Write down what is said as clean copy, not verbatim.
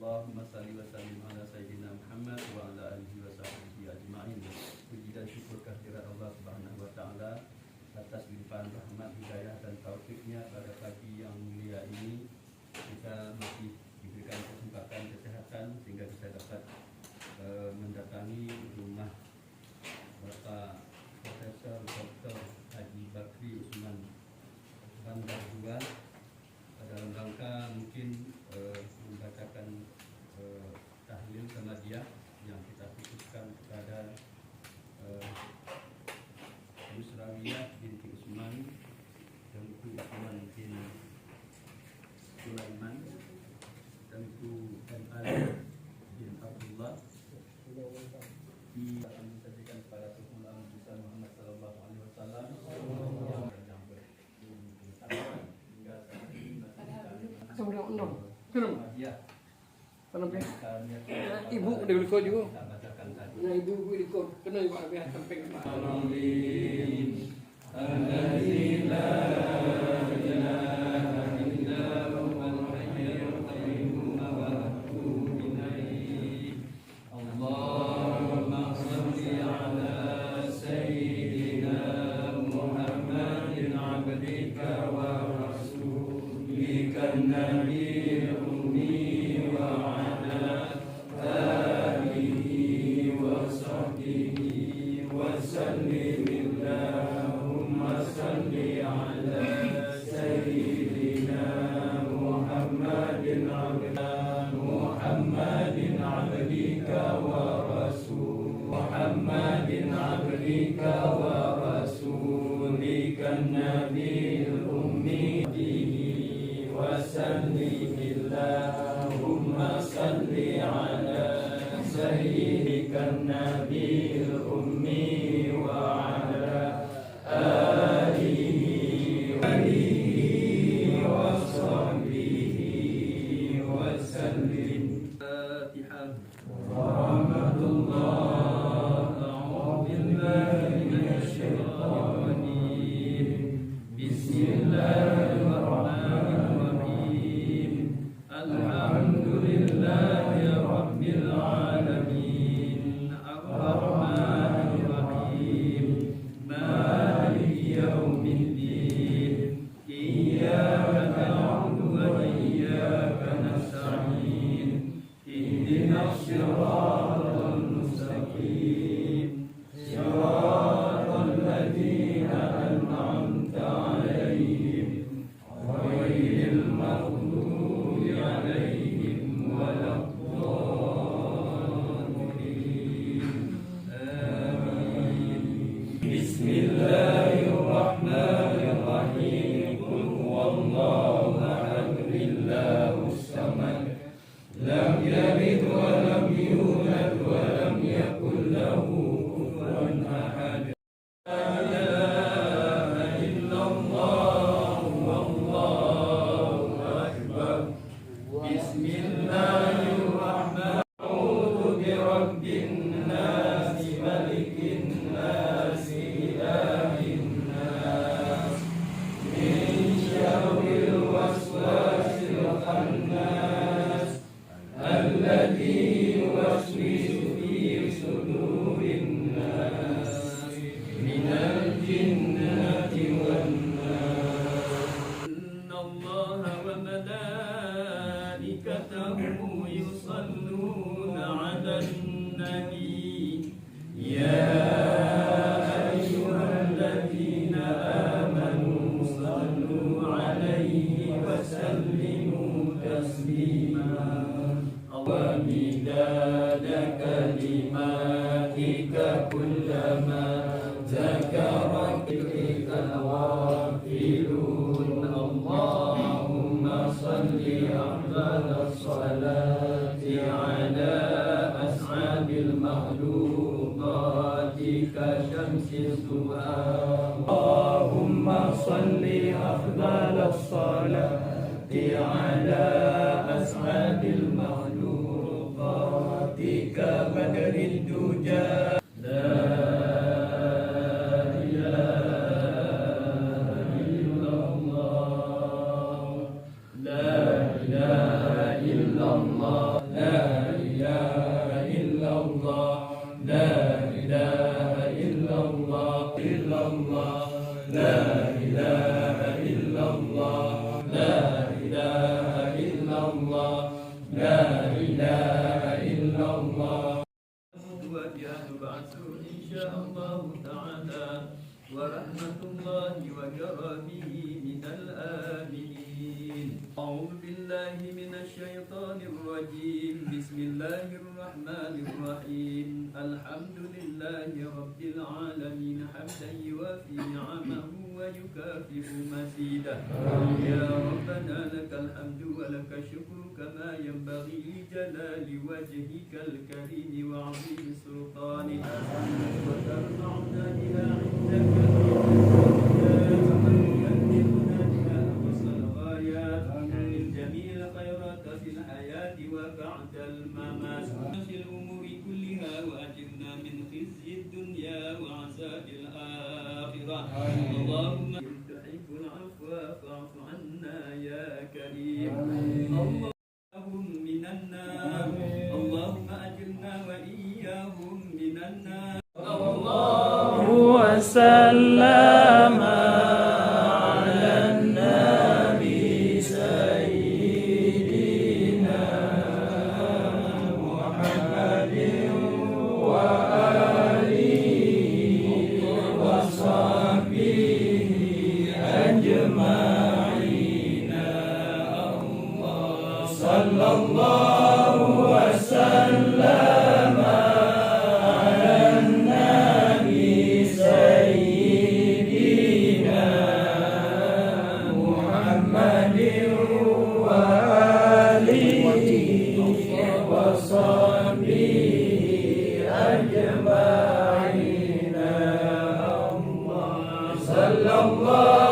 Allahumma salli wa sallim ala sayyidina Muhammad wa ala alihi wa sahbihi ajma'in. Puji dan syukur kehadirat Allah Subhanahu wa taala atas limpahan rahmat, hidayah dan taufiknya pada pagi yang mulia ini. Kita masih diberikan kesempatan kesehatan sehingga kita dapat mendatangi rumah Bapak Profesor Dr. Haji Bakri Usman Bandar II dalam rangka mungkin membacakan tahlil Samadiyah yang kita khususkan kepada Yusrawiyah binti Usman dan Ibu Usman bin Sulaiman dan Ibu M.Ali bin Abdullah akan disajikan kepada Tuhan Besar Muhammad Sallallahu Alaihi Wasallam yang hingga saat ini ibu ada rekod juga. Nah, ibu rekod kena ibu habis sampai ke mana. La ilaha illallah إن شاء الله تعالى ورحمة الله وكرمه من الآمنين. أعوذ بالله من الشيطان الرجيم. بسم الله الرحمن الرحيم. الحمد لله رب العالمين حمدا يوافي نعمه ويكافئ مزيده. يا ربنا لك الحمد ولك الشكر كما ينبغي لجلال وجهك الكريم وعظيم سلطانك، وترفعنا بها عندك وتبلغنا بها أقصى الغايات من جميع الخيرات في الحياة وبعد الممات، في الأمور كلها، وأجرنا من خزي الدنيا وعذاب الآخرة. اللهم إن تحب العفو فاعف عنا يا كريم. اللهم من النار، اللهم أجرنا وإياهم من النار. الله وسلم على النبي سيدنا محمد وآله وصحبه أجمعين. الله صلى الله وسلم على النبي سيدنا محمد وآله وصحبه أجمعين. الله صلى الله